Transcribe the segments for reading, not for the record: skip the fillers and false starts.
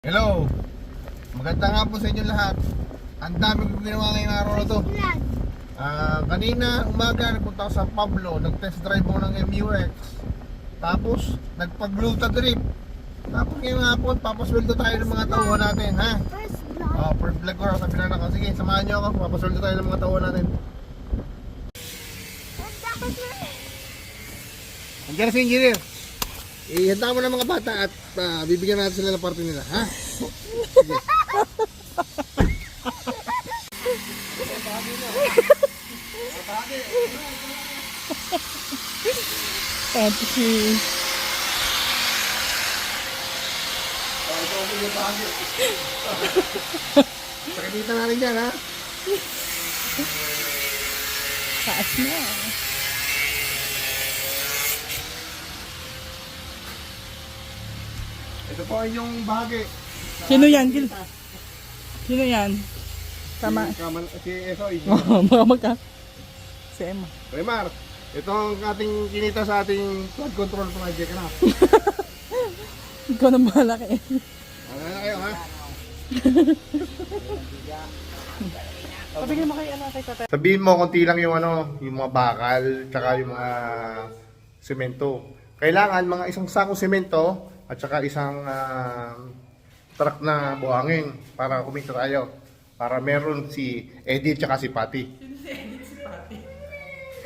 Hello! Maganda nga po sa inyo lahat. Ang dami kong ginawa ngayong araw na to. Kanina umaga nagpunta ako sa Pablo, nag-test drive mo ng MUX. Tapos nagpag-gluta drip. Tapos ngayong hapon papasweldo tayo ng mga tauhan natin, ha? First vlog ko, sabi na ako. Sige, samahan nyo ako, papasweldo tayo ng mga tauhan natin. Andiyan na si engineer. Ihanda mo ng mga bata at bibigyan natin sila ng party nila, ha? Sige. Fantasy. Ito ang mga bahagi. Sakinitan natin dyan, ha? Taas na. Ito po ang yung bahagi. Sino yan? Sino yan? Tama. Si Esoy. Baka magka. Si Emma. Remar, ito ang ating kinita sa ating flood control project na. Ikaw na bahala kay Emma. Ano na kayo, ha? Pabigyan mo kay kay Tata. Sabihin mo konti lang yung yung mga bakal, tsaka yung mga semento. Kailangan mga isang sakong semento at saka isang truck na buhangin para kumita tayo. Para meron si Eddie at saka si Patty. Sino si Eddie si Patty?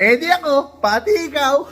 Eddie ako, Patty ikaw.